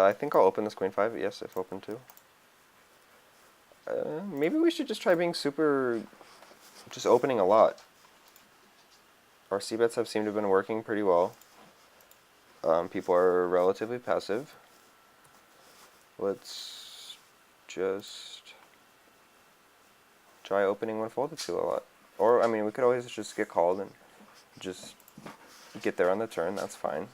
I think I'll open this queen 5, yes, if open to. Maybe we should just try being super, just opening a lot. Our c-bets have seemed to have been working pretty well. People are relatively passive. Let's just try opening when folded to a lot. Or, I mean, we could always just get called and just get there on the turn, that's fine.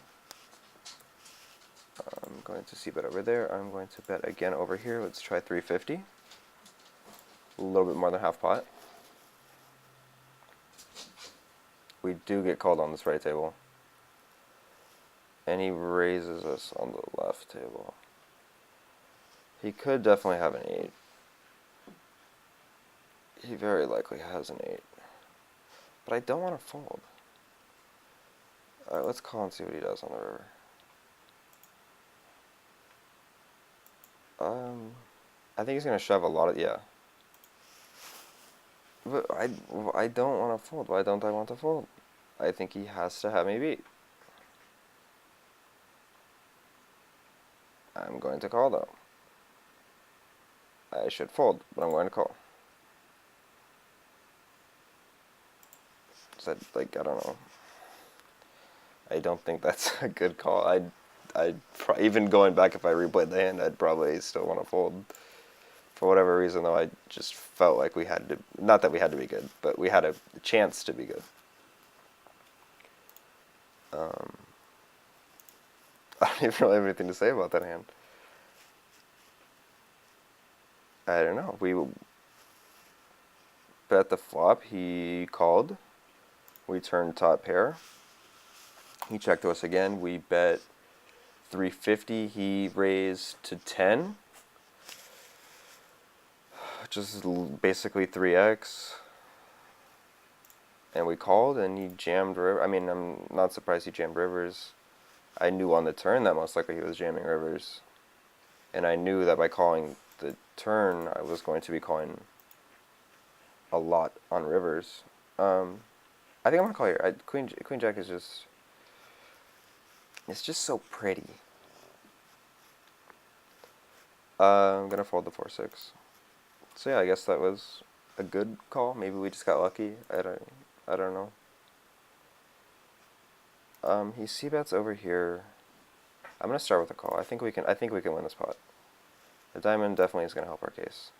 I'm going to c-bet over there. I'm going to bet again over here. Let's try 350. A little bit more than half pot. We do get called on this right table. And he raises us on the left table. He could definitely have an 8. He very likely has an 8. But I don't want to fold. Alright, let's call and see what he does on the river. I think he's going to shove a lot of, yeah. But I don't want to fold. Why don't I want to fold? I think he has to have me beat. I'm going to call though. I should fold, but I'm going to call. Is that, like, I don't know. I don't think that's a good call. Even going back, if I replayed the hand, I'd probably still want to fold. For whatever reason, though, I just felt like we had to, not that we had to be good, but we had a chance to be good. I don't even really have anything to say about that hand. I don't know. We bet the flop. He called. We turned top pair. He checked to us again. We bet 350. He raised to 10. Which is basically 3x. And we called, and he jammed river. I mean, I'm not surprised he jammed rivers. I knew on the turn that most likely he was jamming rivers. And I knew that by calling the turn, I was going to be calling a lot on rivers. I think I'm going to call here. Queen Jack is just... It's just so pretty. I'm going to fold the 4-6. So yeah, I guess that was a good call. Maybe we just got lucky. I don't know. He c-bets over here. I'm gonna start with a call. I think we can win this pot. The diamond definitely is gonna help our case.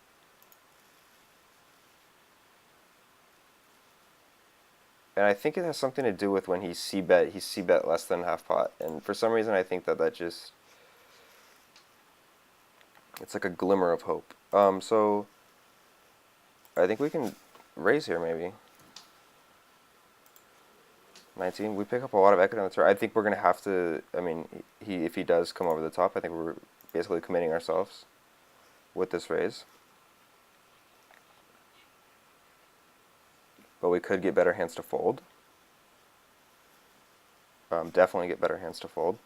And I think it has something to do with when he c-bet less than half pot. And for some reason I think that just, it's like a glimmer of hope. So I think we can raise here maybe. 19. We pick up a lot of equity on the turn. I think we're going to have to, I mean, if he does come over the top, I think we're basically committing ourselves with this raise. But we could get better hands to fold. Definitely get better hands to fold.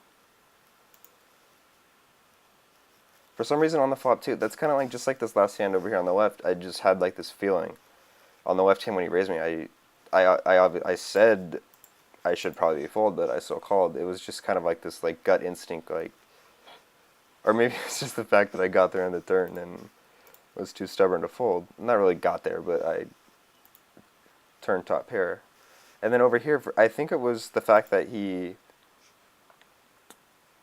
For some reason on the flop too, that's kind of like just like this last hand over here on the left. I just had like this feeling. On the left hand when he raised me, I said I should probably fold, but I still called. It was just kind of like this like gut instinct, like, or maybe it's just the fact that I got there on the turn and was too stubborn to fold. Not really got there, but I turned top pair. And then over here, I think it was the fact that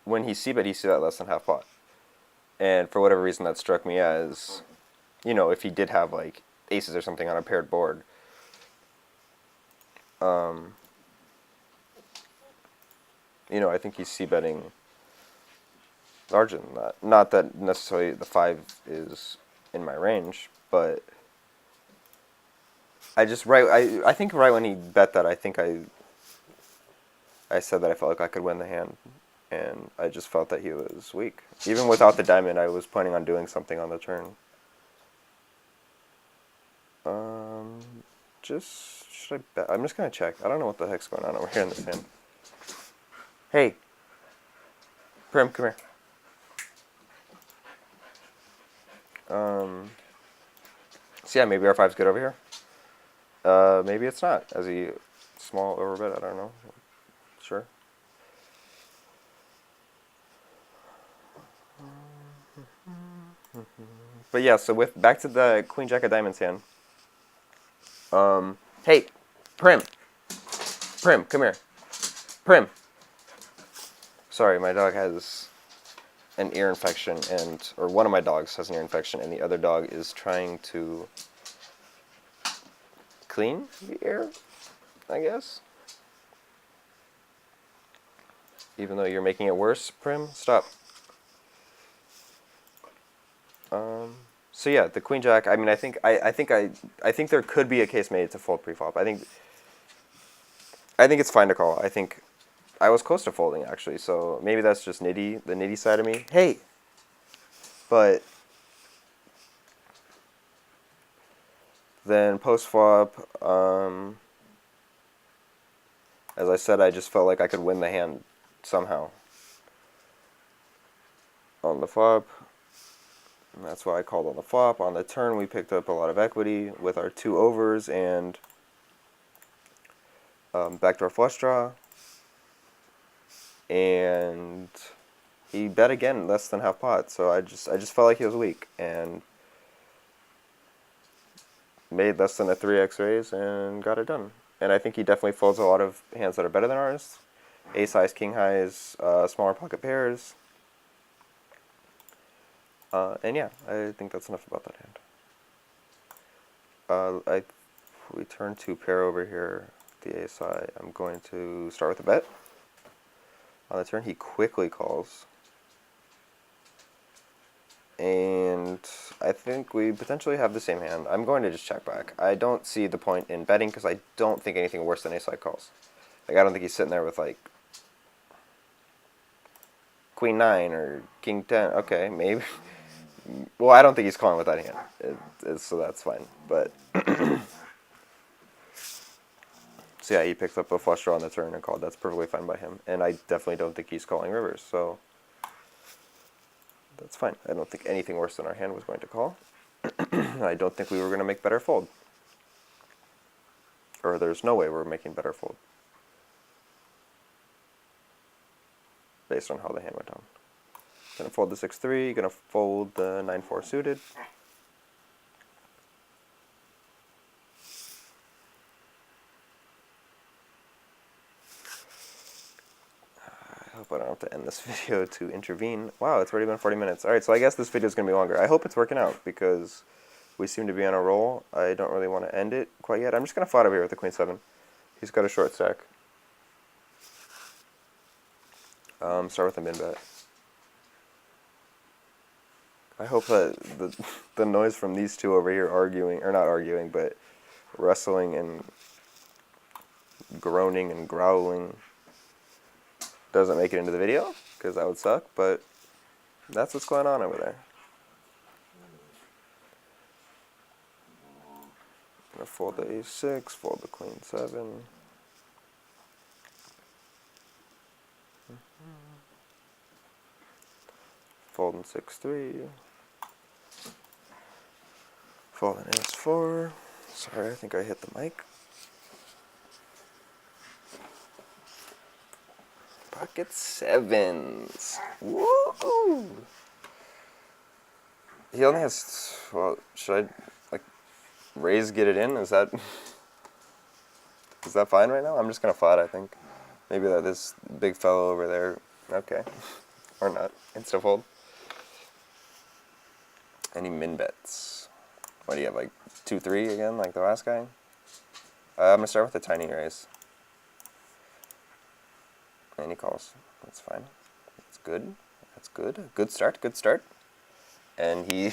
when he c-bet, he c-bet less than half pot. And for whatever reason, that struck me as, you know, if he did have like aces or something on a paired board. You know, I think he's c-betting larger than that. Not that necessarily the 5 is in my range, but I think right when he bet that, I think I said that I felt like I could win the hand, and I just felt that he was weak. Even without the diamond, I was planning on doing something on the turn. Should I bet? I'm just gonna check. I don't know what the heck's going on over here in this hand. Hey, Prim, come here. So yeah, maybe R5's good over here. Maybe it's not. As he small overbet, I don't know. Sure. But yeah, so with back to the Queen Jack of Diamonds hand. Hey, Prim, come here, Prim. Sorry, my dog has an ear infection, or one of my dogs has an ear infection, and the other dog is trying to clean the ear, I guess. Even though you're making it worse, Prim, stop. So yeah, the Queen Jack. I mean, I think there could be a case made to fold pre-flop. I think it's fine to call. I think I was close to folding actually, so maybe that's just the nitty side of me. Hey, but then post flop, as I said, I just felt like I could win the hand somehow on the flop. And that's why I called on the flop. On the turn, we picked up a lot of equity with our 2 overs and backdoor flush draw. And he bet again less than half pot, so I just felt like he was weak and made less than a 3x raise and got it done. And I think he definitely folds a lot of hands that are better than ours. Ace highs, king highs, smaller pocket pairs. And yeah, I think that's enough about that hand. We turn 2 pair over here, the ace high. I'm going to start with a bet. On the turn, he quickly calls. And I think we potentially have the same hand. I'm going to just check back. I don't see the point in betting because I don't think anything worse than ace high calls. Like, I don't think he's sitting there with, like, queen 9 or king 10. Okay, maybe. Well, I don't think he's calling with that hand, so that's fine. But so yeah, he picked up a flush draw on the turn and called. That's perfectly fine by him. And I definitely don't think he's calling rivers, so that's fine. I don't think anything worse than our hand was going to call. I don't think we were going to make better fold. Or there's no way we're making better fold. Based on how the hand went down. Gonna fold the 6-3, gonna fold the 9-4 suited. I hope I don't have to end this video to intervene. Wow, it's already been 40 minutes. Alright, so I guess this video is gonna be longer. I hope it's working out because we seem to be on a roll. I don't really want to end it quite yet. I'm just gonna flat over here with the queen 7. He's got a short stack. Start with a min bet. I hope that the noise from these two over here arguing, or not arguing, but wrestling and groaning and growling doesn't make it into the video, because that would suck, but that's what's going on over there. I'm going to fold the a6, fold the queen 7. Fold in 6-3. Fold in ace-4. Sorry, I think I hit the mic. Pocket 7s. Woo! He only has, well, should I, like, raise, get it in? Is that fine right now? I'm just going to flat, I think. Maybe that this big fellow over there, okay. Or not, insta fold. Any min bets? What do you have, like 2-3 again, like the last guy? I'm going to start with a tiny raise. And he calls. That's fine. That's good. That's good. Good start, good start. And he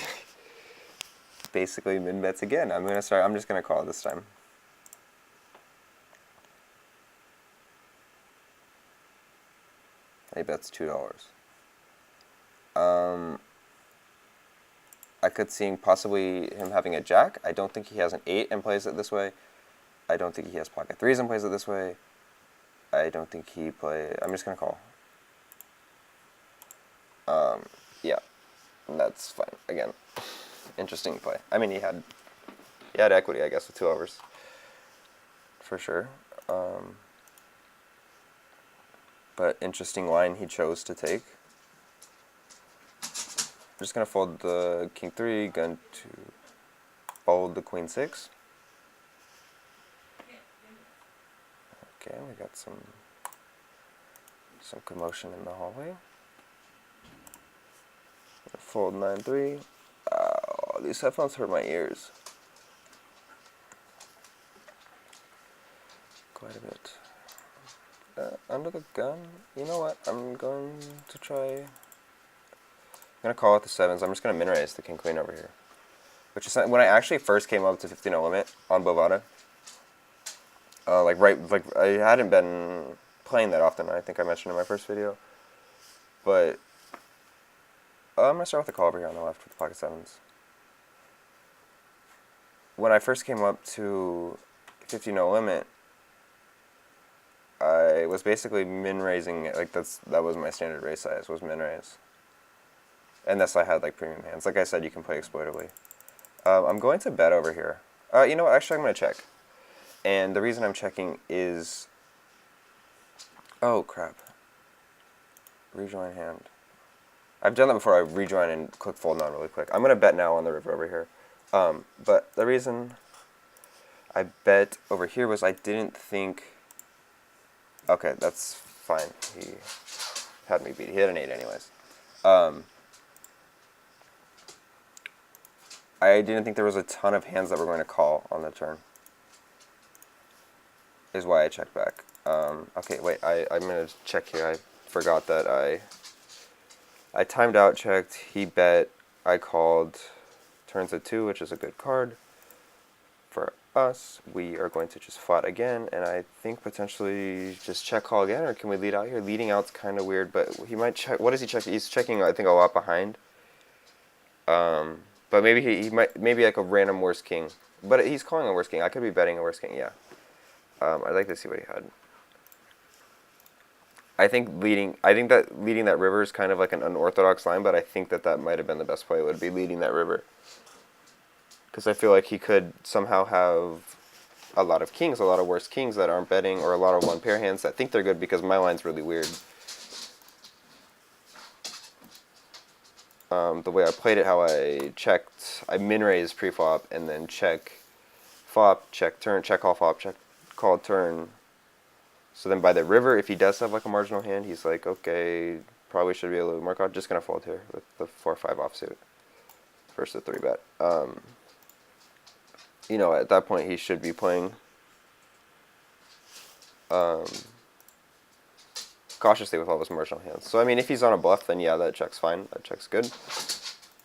basically min bets again. I'm just going to call this time. He bets $2. I could see possibly him having a jack. I don't think he has an 8 and plays it this way. I don't think he has pocket 3s and plays it this way. I don't think he I'm just going to call. Yeah, that's fine. Again, interesting play. I mean, he had equity, I guess, with 2 overs. For sure. But interesting line he chose to take. just gonna fold the king 3, going to fold the queen 6. Okay, we got some commotion in the hallway. Fold 9-3. Oh, these headphones hurt my ears quite a bit. Under the gun. You know what? I'm going to try. I'm gonna call out the 7s. I'm just gonna min raise the king queen over here, which is when I actually first came up to 15-0 limit on Bovada. Like I hadn't been playing that often. I think I mentioned in my first video, but I'm gonna start with the call over here on the left with the pocket 7s. When I first came up to 15-0 limit, I was basically min raising. Like that was my standard raise size, was min raise. Unless I had like premium hands. Like I said, you can play exploitively. I'm going to bet over here. You know what? Actually, I'm going to check. And the reason I'm checking is... Oh, crap. Rejoin hand. I've done that before. I rejoin and click fold on really quick. I'm going to bet now on the river over here. But the reason I bet over here was I didn't think... Okay, that's fine. He had me beat. He had an 8 anyways. I didn't think there was a ton of hands that were going to call on the turn. Is why I checked back. Okay, wait, I'm going to check here. I forgot that I timed out, checked, he bet, I called, turns a 2, which is a good card. For us, we are going to just flat again, and I think potentially just check call again, or can we lead out here? Leading out's kind of weird, but he might check. What is he checking? He's checking, I think, a lot behind. But maybe he might, maybe like a random worst king. But he's calling a worst king. I could be betting a worst king, yeah. I'd like to see what he had. I think that leading that river is kind of like an unorthodox line, but I think that might have been the best play, would be leading that river. Because I feel like he could somehow have a lot of kings, a lot of worst kings that aren't betting, or a lot of one pair hands that think they're good because my line's really weird. The way I played it, how I checked, I min raised pre-flop and then check flop, check turn, check call flop, check call turn. So then by the river, if he does have like a marginal hand, he's like, okay, probably should be a little more caught. Just gonna fold here with the 4-5 offsuit versus the 3-bet. You know, at that point he should be playing cautiously with all those marginal hands. So I mean, if he's on a bluff, then yeah, that check's fine. That check's good.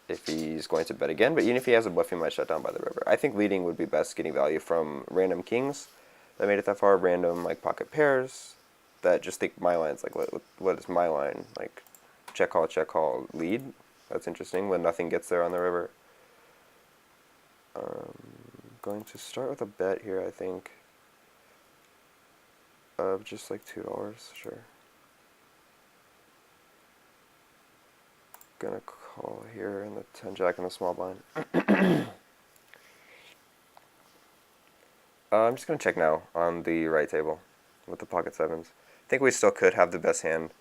If he's going to bet again, but even if he has a bluff, he might shut down by the river. I think leading would be best, getting value from random kings that made it that far, random like pocket pairs that just think my line's like, what is my line? Like check call, lead. That's interesting when nothing gets there on the river. Going to start with a bet here, I think, of just like $2, sure. Gonna call here in the 10-jack and the small blind. I'm just gonna check now on the right table with the pocket 7s. I think we still could have the best hand.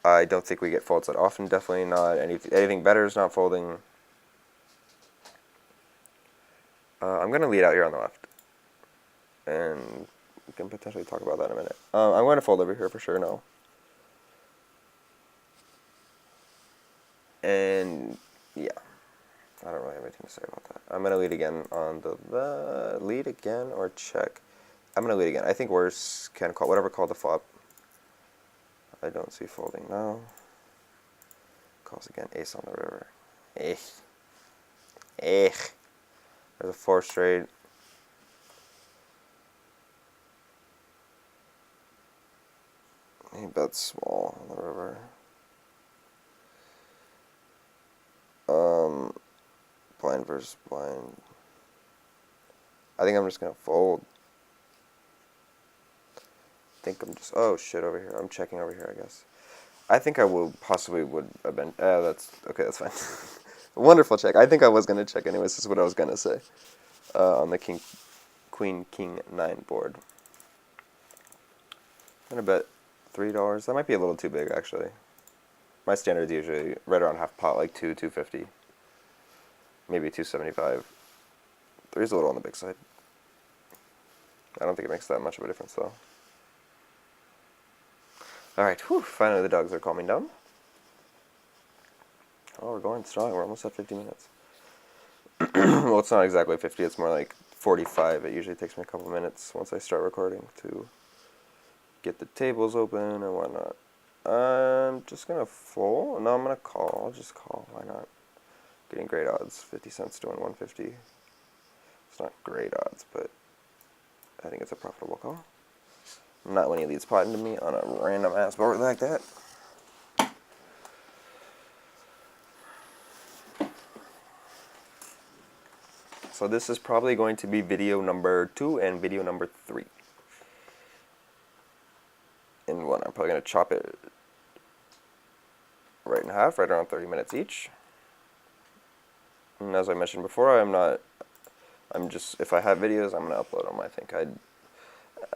I don't think we get folds that often. Definitely not anything better is not folding. I'm gonna lead out here on the left, and we can potentially talk about that in a minute. I'm going to fold over here for sure. No. And yeah, I don't really have anything to say about that. I'm going to lead again on the lead again or check. I'm going to lead again. I think worse can call, whatever called the flop. I don't see folding now. Calls again, ace on the river. There's a 4 straight. He bets small on the river. Blind versus blind. I think I'm just gonna fold. I think I'm just, oh shit, over here. I'm checking over here, I guess. I think I would have been, that's, okay, that's fine. Wonderful check. I think I was gonna check anyways, this is what I was gonna say. On the Queen, King 9 board. I'm gonna bet $3. That might be a little too big, actually. My standard's usually right around half pot, like 250, maybe 275. 3's a little on the big side. I don't think it makes that much of a difference though. Alright, finally the dogs are calming down. Oh, we're going strong. We're almost at 50 minutes. Well, it's not exactly 50. It's more like 45. It usually takes me a couple minutes once I start recording to get the tables open and whatnot. I'm just going to fold. No, I'm going to call. I'll just call. Why not? Getting great odds. 50 cents to win 150. It's not great odds, but I think it's a profitable call. Not when he leads pot into me on a random ass board like that. So this is probably going to be video number 2 and video number 3. In one, I'm probably going to chop it right in half, right around 30 minutes each. And as I mentioned before, I'm just, if I have videos, I'm going to upload them.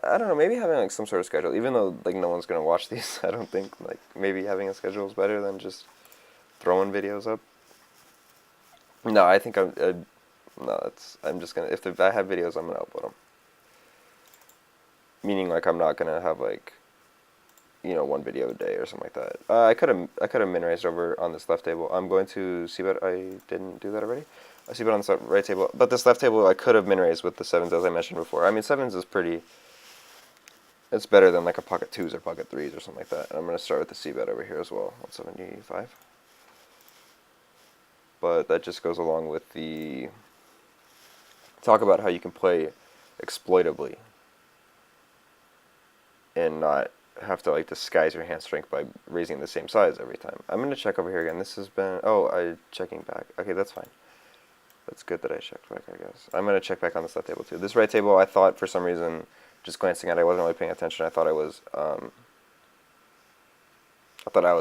I don't know, maybe having like some sort of schedule, even though like no one's going to watch these, I don't think, like maybe having a schedule is better than just throwing videos up. No, I think I'm just going to, if I have videos, I'm going to upload them. Meaning like I'm not going to have like, you know, one video a day or something like that. I could have min raised over on this left table. I'm going to c-bet. I didn't do that already. I c-bet on the right table, but this left table I could have min raised with the 7s as I mentioned before. I mean 7s is pretty. It's better than like a pocket 2s or pocket 3s or something like that. And I'm going to start with the c-bet over here as well. 175. But that just goes along with the talk about how you can play exploitably and not have to like disguise your hand strength by raising the same size every time. I'm going to check over here again. This has been, I'm checking back. Okay, that's fine. That's good that I checked back, I guess. I'm going to check back on this left table too. This right table, I thought for some reason, just glancing at it, I wasn't really paying attention. I thought I was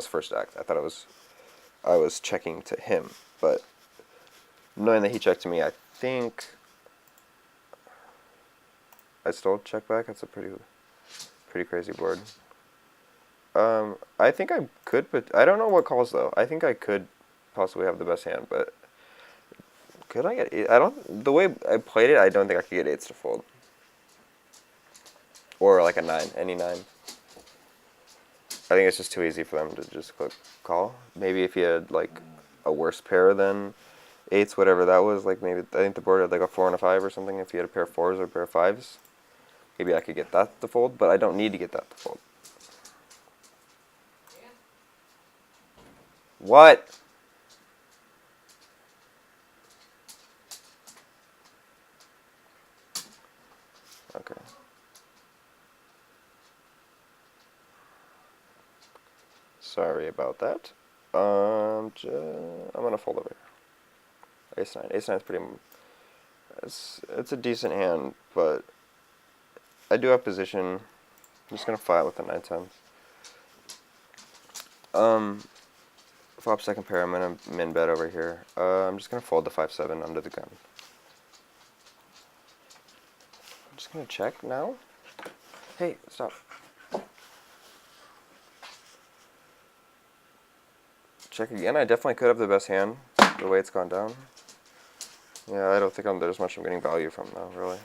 first act. I thought I was checking to him, but knowing that he checked to me, I think I still check back. That's a pretty crazy board. I think I could, but I don't know what calls though. I think I could possibly have the best hand, but could I get 8? The way I played it, I don't think I could get 8s to fold. Or like a 9, any 9. I think it's just too easy for them to just click call. Maybe if he had like a worse pair than 8s, whatever that was, like maybe, I think the board had like a 4 and a 5 or something. If he had a pair of 4s or a pair of 5s, maybe I could get that to fold, but I don't need to get that to fold. What? Okay. Sorry about that. I'm gonna fold over here. Ace 9. Ace 9 is pretty. It's a decent hand, but I do have position. I'm just gonna file with the 9-10. Flop second pair. I'm gonna min bet over here. I'm just gonna fold the 5-7 under the gun. I'm just gonna check now. Hey, stop. Check again. I definitely could have the best hand the way it's gone down. Yeah, I don't think there's much I'm getting value from though, really.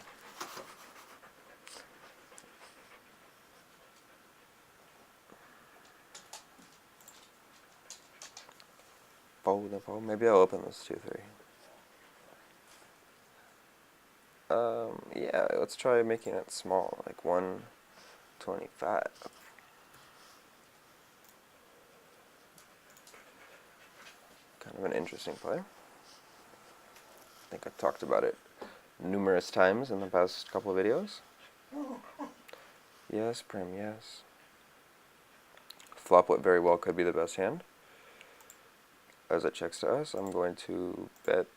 Fold and fold. Maybe I'll open this 2-3. Yeah, let's try making it small, like 125. Kind of an interesting play. I think I've talked about it numerous times in the past couple of videos. Yes, Prim, yes. Flop what very well could be the best hand. As it checks to us, I'm going to bet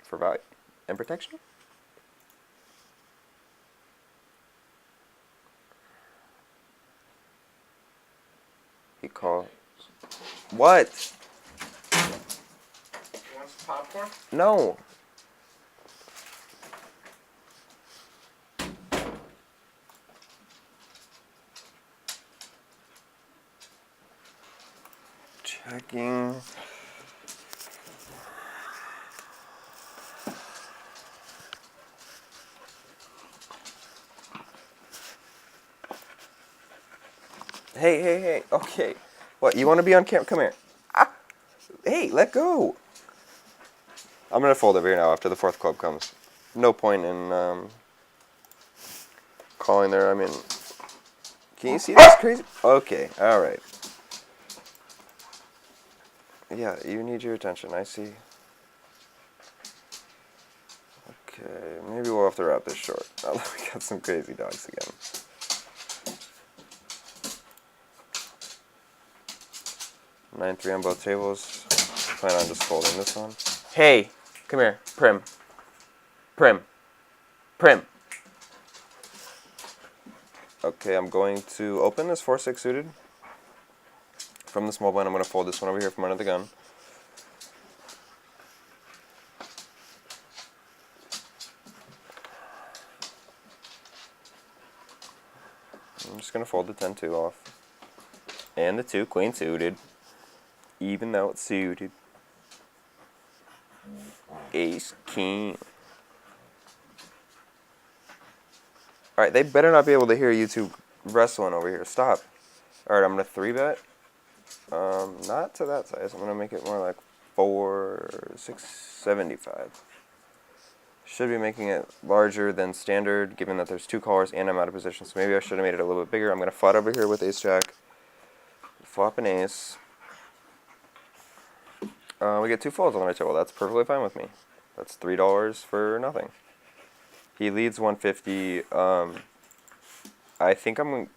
for value and protection. He calls. What? You want some popcorn? No. Checking. Hey. Okay. What, you want to be on camera? Come here. Ah! Hey, let go. I'm going to fold over here now after the fourth club comes. No point in calling there. I mean, can you see this crazy? Okay, alright. Yeah, you need your attention, I see. Okay, maybe we'll have to wrap this short. Now that we got some crazy dogs again. Nine three on both tables. Plan on just folding this one. Hey, come here, Prim. Okay, I'm going to open this 4-6 suited. From the small blind, I'm going to fold this one over here from under the gun. I'm just going to fold the 10-2 off. And the 2 queen suited. Even though it's suited. Ace, king. Alright, they better not be able to hear you two wrestling over here. Stop. Alright, I'm going to 3-bet. Not to that size. I'm going to make it more like 675. Should be making it larger than standard, given that there's 2 callers and I'm out of position. So maybe I should have made it a little bit bigger. I'm going to flat over here with ace-jack. Flop an ace. We get 2 folds on the right table. That's perfectly fine with me. That's $3 for nothing. He leads 150. I think I'm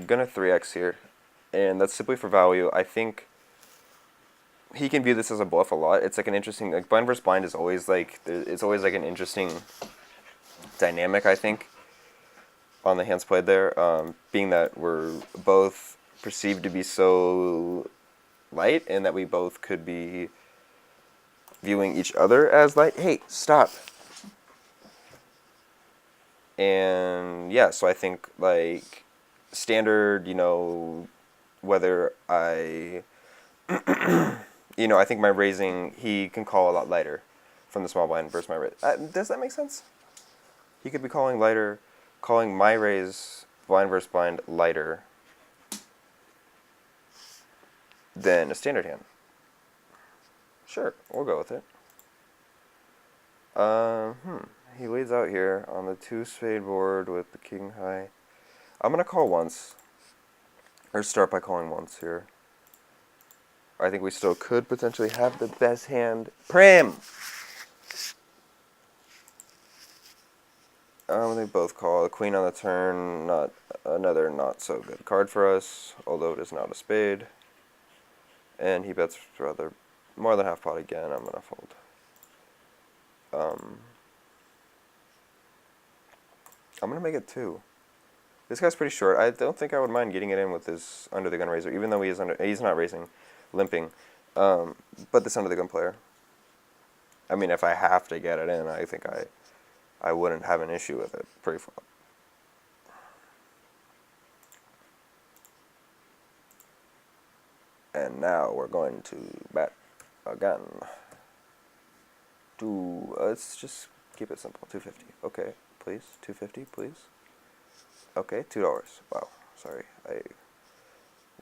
gonna 3x here, and that's simply for value. I think he can view this as a bluff a lot. It's like an interesting, like blind versus blind is always like, it's always like an interesting dynamic, I think, on the hands played there, being that we're both perceived to be so light and that we both could be viewing each other as light. Hey, stop. And yeah, so I think like standard, you know, whether I you know, I think my raising, he can call a lot lighter from the small blind versus my raise. Does that make sense? He could be calling lighter, calling my raise blind versus blind lighter than a standard hand. Sure, we'll go with it. He leads out here on the 2 spade board with the king high. I'm going to call once. Or start by calling once here. I think we still could potentially have the best hand. Prim! They both call. A queen on the turn, not another not so good card for us, although it is not a spade. And he bets rather more than half pot again. I'm going to fold. I'm going to make it 2. This guy's pretty short. I don't think I would mind getting it in with this under the gun raiser, even though he's not raising, limping. But this under the gun player. I mean, if I have to get it in, I think I wouldn't have an issue with it pre-flop. And now we're going to bet again. Let's just keep it simple. 250. Okay, please. 250, please. Okay, $2. Wow, sorry.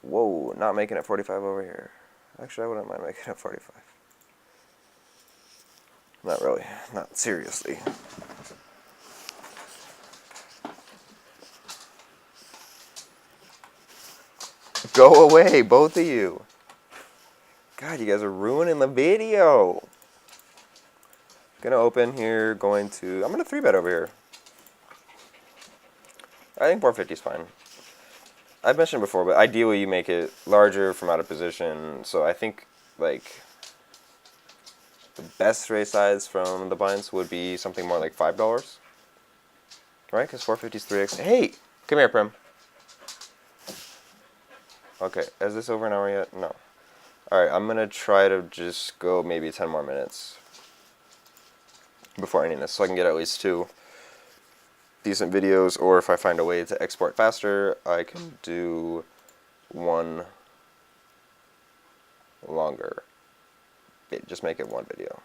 Whoa, not making it 45 over here. Actually, I wouldn't mind making it 45. Not really. Not seriously. Go away, both of you. God, you guys are ruining the video. Gonna open here, I'm gonna 3-bet over here. I think 450 is fine. I've mentioned before, but ideally you make it larger from out of position. So I think like the best raise size from the blinds would be something more like $5, right? Because 450 is 3x. Hey, come here, Prim. Okay, is this over an hour yet? No. All right, I'm gonna try to just go maybe 10 more minutes before ending this, so I can get at least 2 decent videos, or if I find a way to export faster, I can do 1 longer. Just make it one video.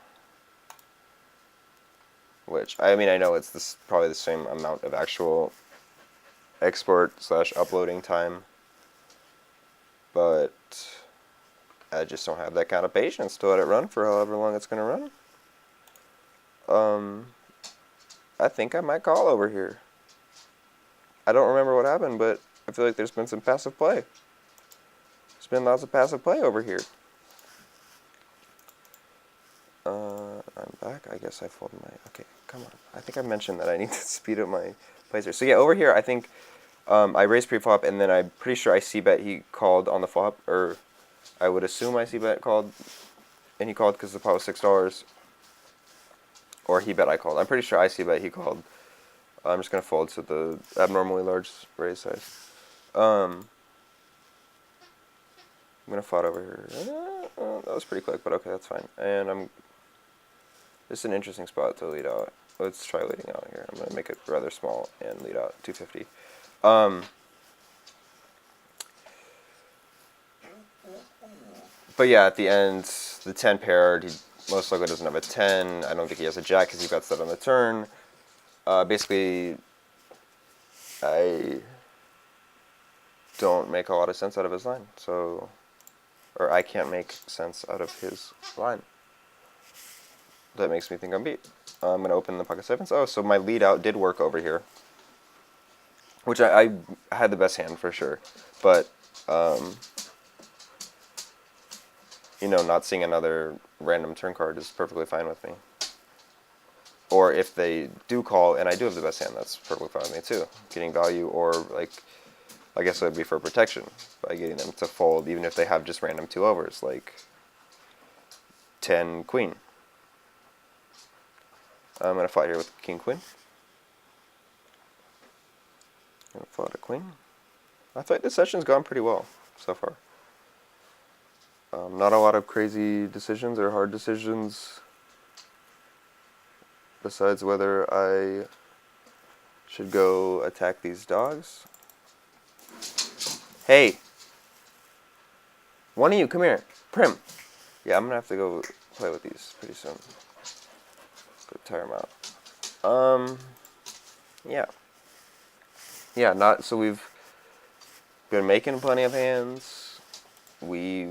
Which, I mean, I know it's this probably the same amount of actual export / uploading time, but I just don't have that kind of patience to let it run for however long it's going to run. I think I might call over here. I don't remember what happened, but I feel like there's been some passive play. There's been lots of passive play over here. I'm back. I guess I folded my... Okay, come on. I think I mentioned that I need to speed up my plays here. So yeah, over here, I think I raised pre-flop, and then I'm pretty sure I c-bet he called on the flop, or I would assume I c-bet called, and he called because the pot was $6, or he bet I called. I'm pretty sure I c-bet he called. I'm just going to fold to the abnormally large raise size. I'm going to FOD over here. That was pretty quick, but okay, that's fine. And this is an interesting spot to lead out. Let's try leading out here. I'm going to make it rather small and lead out 250. But yeah, at the end, the 10 paired, he most likely doesn't have a 10. I don't think he has a jack because he bets that on the turn. Basically, I don't make a lot of sense out of his line. So, or I can't make sense out of his line. That makes me think I'm beat. I'm going to open the pocket sevens. Oh, so my lead out did work over here. Which I had the best hand for sure. But, you know, not seeing another random turn card is perfectly fine with me. Or if they do call, and I do have the best hand, that's perfectly fine with me too. Getting value, or like, I guess it would be for protection, by getting them to fold, even if they have just random 2-overs, like 10 queen. I'm going to fight here with king queen. I'm going to fight a queen. I feel like this session's gone pretty well so far. Not a lot of crazy decisions or hard decisions, besides whether I should go attack these dogs. Hey! One of you, come here. Prim! Yeah, I'm going to have to go play with these pretty soon. Go tire them out. Yeah. Yeah, so we've been making plenty of hands. Have we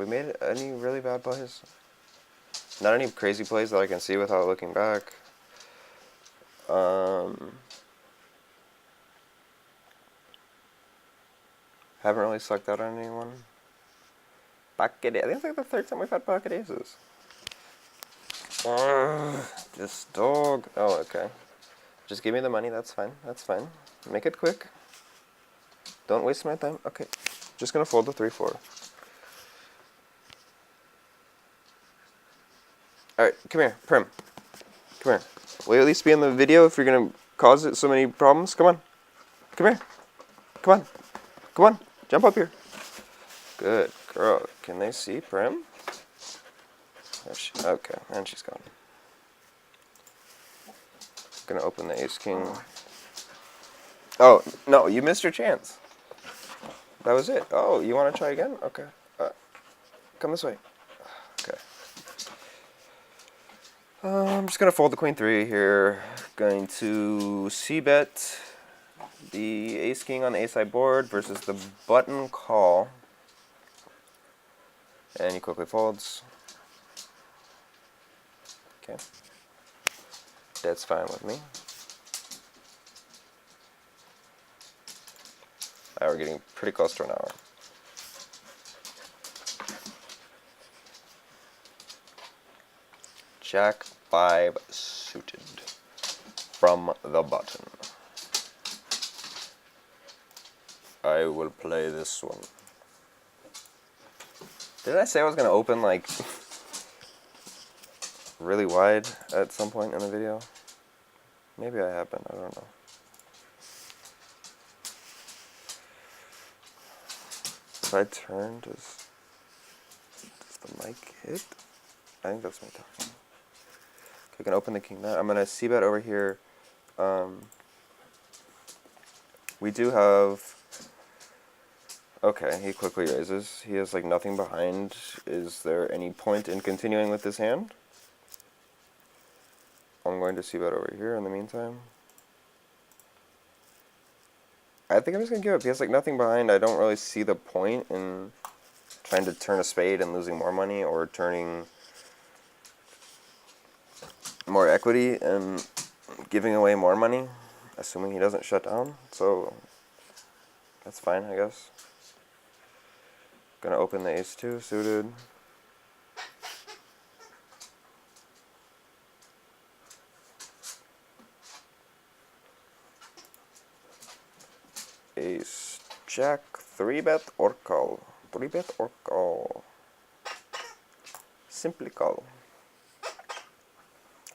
made any really bad plays? Not any crazy plays that I can see without looking back. Haven't really sucked out on anyone. Pocket, I think it's like the third time we've had pocket aces. This dog. Oh, okay. Just give me the money, that's fine. That's fine. Make it quick. Don't waste my time. Okay. Just gonna fold the 3-4. Alright, come here, Prim. Come here. Will you at least be in the video if you're gonna cause it so many problems? Come on. Come here. Come on. Come on. Jump up here. Good girl. Can they see Prim? Okay, and she's gone. Gonna open the ace-king. Oh, no, you missed your chance. That was it. Oh, you want to try again? Okay. Come this way. Okay. I'm just gonna fold the queen 3 here. Going to c-bet the ace-king on the ace-high board versus the button call. And he quickly folds. Okay. That's fine with me. Now we're getting pretty close to an hour. Jack 5 suited from the button. I will play this one. Did I say I was going to open like really wide at some point in the video? Maybe I haven't, I don't know. If I turn, does the mic hit? I think that's me talking. Okay, I can open the king now. I'm going to c-bet over here. We do have Okay, he quickly raises. He has like nothing behind. Is there any point in continuing with this hand? I'm going to see bet over here in the meantime. I think I'm just going to give up. He has like nothing behind. I don't really see the point in trying to turn a spade and losing more money, or turning more equity and giving away more money, assuming he doesn't shut down. So that's fine, I guess. Gonna open the ace-2 suited. Ace, jack, 3-bet or call. 3-bet or call. Simply call.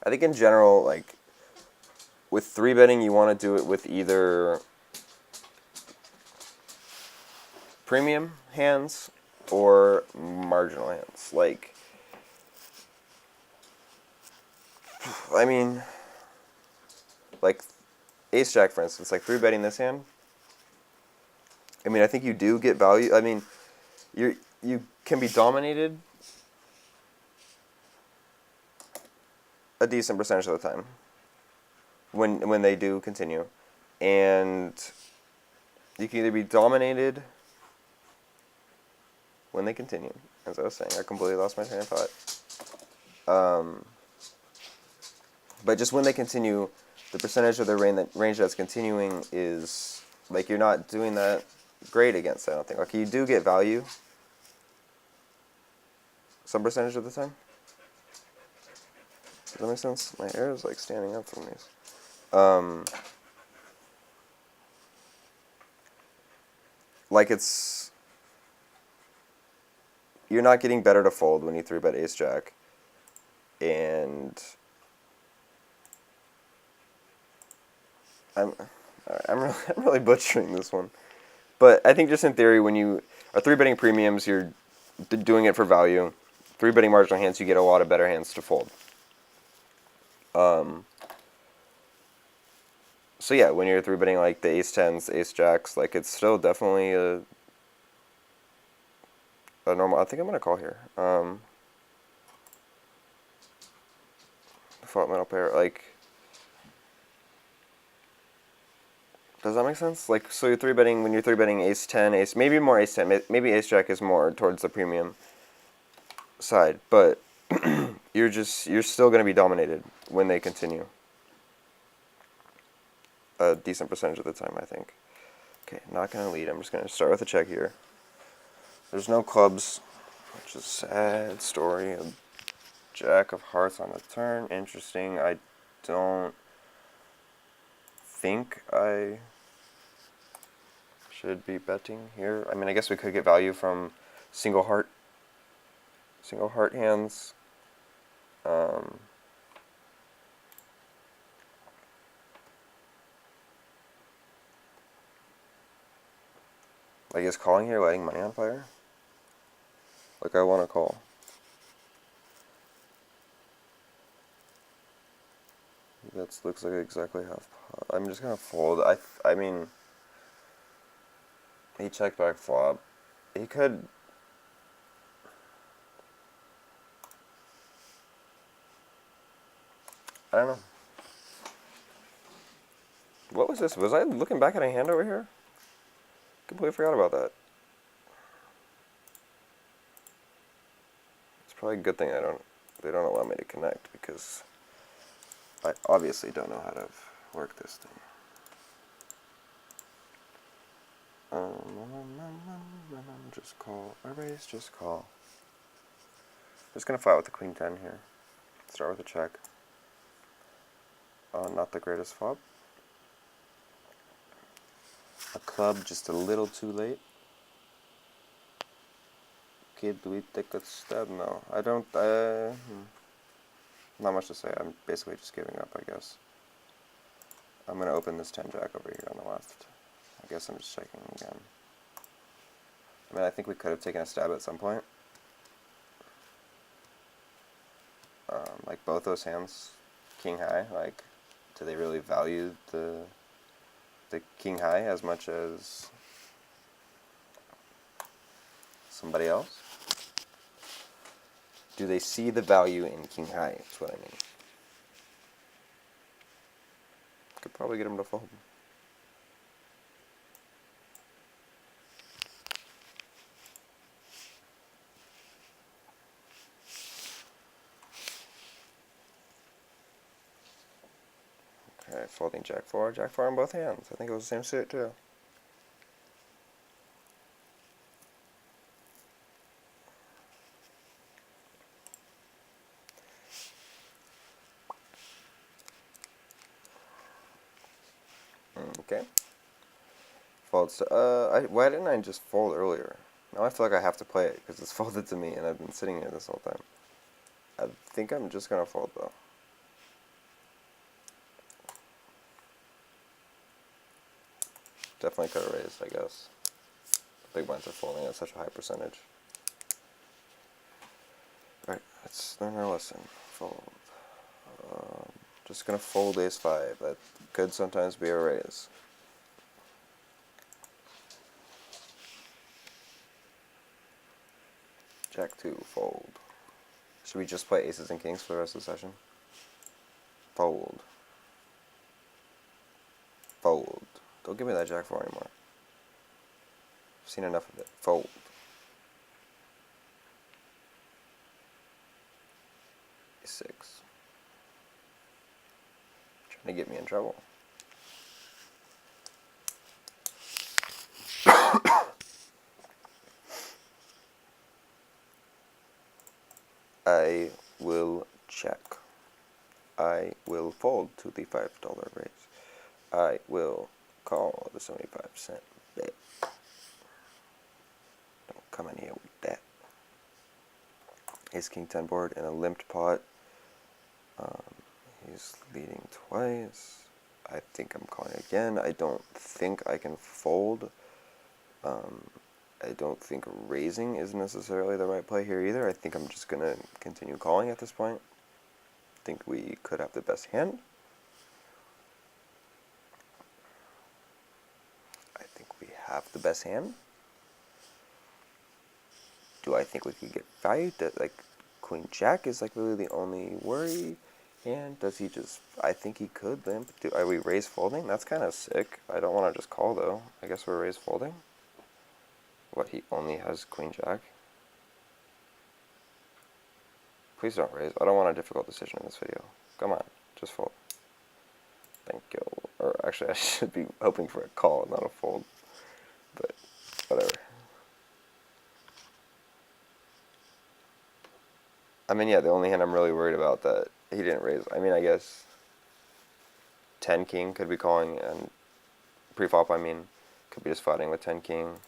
I think in general, like, with 3-betting, you want to do it with either premium hands or marginal hands. Like, I mean, like, ace-jack, for instance, like 3-betting this hand. I mean, I think you do get value. I mean, you can be dominated a decent percentage of the time when they do continue, and you can either be dominated when they continue. As I was saying, I completely lost my train of thought. But just when they continue, the percentage of the range that's continuing is like you're not doing that great against. I don't think. Like you do get value some percentage of the time. Does that make sense? My hair is like standing up from these. Like it's you're not getting better to fold when you 3-bet ace-jack, and I'm really butchering this one, but I think just in theory, when you are 3-betting premiums, you're doing it for value. 3-betting marginal hands, you get a lot of better hands to fold. So yeah, when you're 3-betting like the ace-10s, ace-jacks, like it's still definitely a normal. I think I'm gonna call here. Default middle pair, like. Does that make sense? Like, so you're 3-betting when you're 3-betting ace-10, ace, maybe more ace-10, maybe ace-jack is more towards the premium side, but you're still going to be dominated when they continue. A decent percentage of the time, I think. Okay, not going to lead. I'm just going to start with a check here. There's no clubs, which is a sad story. A jack of hearts on the turn. Interesting. I don't think I should be betting here. I mean, I guess we could get value from single heart hands. Like, is calling here lighting money on fire? Like, I want to call. That looks like exactly half pot. I'm just gonna fold. I mean, he checked back flop. He could. I don't know. What was this? Was I looking back at a hand over here? Completely forgot about that. It's probably a good thing they don't allow me to connect, because I obviously don't know how to work this thing. Just call. Erase, just call. Just gonna fight with the queen 10 here. Start with a check. Not the greatest flop. A club just a little too late. Okay, do we take a stab? No, I don't. Not much to say. I'm basically just giving up, I guess. I'm gonna open this 10-jack over here on the left. I guess I'm just checking again. I mean, I think we could have taken a stab at some point. Like both those hands, king high. Like, do they really value the king high as much as Somebody else? Do they see the value in king high? That's what I mean. Could probably get him to fold. Okay, folding Jack 4 in both hands. I think it was the same suit too. Okay. Folds. Why didn't I just fold earlier? Now I feel like I have to play it because it's folded to me and I've been sitting here this whole time. I think I'm just gonna fold though. Definitely could have raised, I guess. The big blinds are folding at such a high percentage. Alright, let's learn our lesson. Fold. Just gonna fold ace 5. That could sometimes be a raise. Jack 2, fold. Should we just play aces and kings for the rest of the session? Fold. Fold. Don't give me that Jack 4 anymore. I've seen enough of it. Fold. Ace 6. Trying to get me in trouble. I will check. I will fold to the $5 raise. I will call the 75% bet. Don't come in here with that. Ace King 10 board in a limped pot. He's leading twice. I think I'm calling again. I don't think I can fold. I don't think raising is necessarily the right play here either. I think I'm just going to continue calling at this point. I think we could have the best hand. I think we have the best hand. Do I think we could get value? That like Queen Jack is like really the only worry. And does he just? I think he could limp. Are we raise folding? That's kind of sick. I don't want to just call though. I guess we're raise folding. What, he only has Queen Jack? Please don't raise. I don't want a difficult decision in this video. Come on, just fold. Thank you. Or actually, I should be hoping for a call, not a fold. But whatever. I mean, yeah, the only hand I'm really worried about that he didn't raise. I mean, I guess 10 king could be calling, and pre-flop, I mean, could be just fighting with 10 king,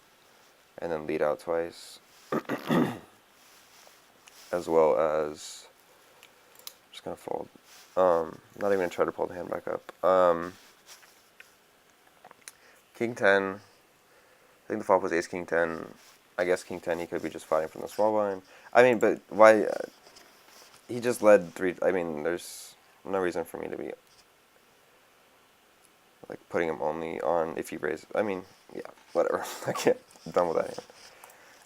and then lead out twice, as well as just gonna fold. Not even gonna try to pull the hand back up. King 10. I think the flop was ace king 10. I guess king 10 he could be just fighting from the small blind. I mean, but why? He just led 3. I mean, there's no reason for me to be like putting him only on if he raises. I mean, yeah, whatever. I can't. I'm done with that hand.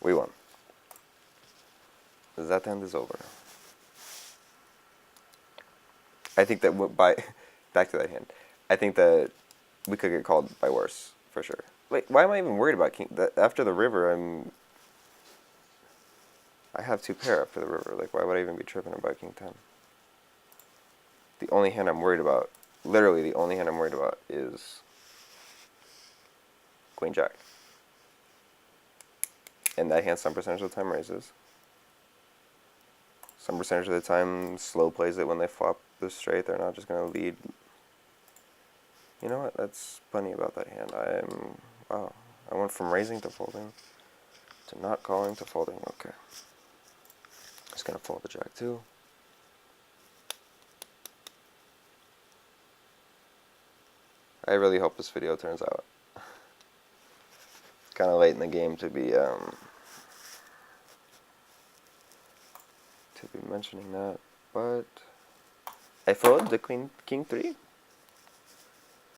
We won. That hand is over. I think that by back to that hand. I think that we could get called by worse for sure. Wait, why am I even worried about king? After the river, I have 2 pair after the river. Like, why would I even be tripping about king 10? The only hand I'm worried about, literally the only hand I'm worried about is Queen Jack. And that hand some percentage of the time raises. Some percentage of the time slow plays it when they flop the straight. They're not just going to lead. You know what? That's funny about that hand. Wow. I went from raising to folding to not calling to folding. Okay. Just going to fold the Jack 2. I really hope this video turns out. Kind of late in the game to be mentioning that, but I followed the king 3.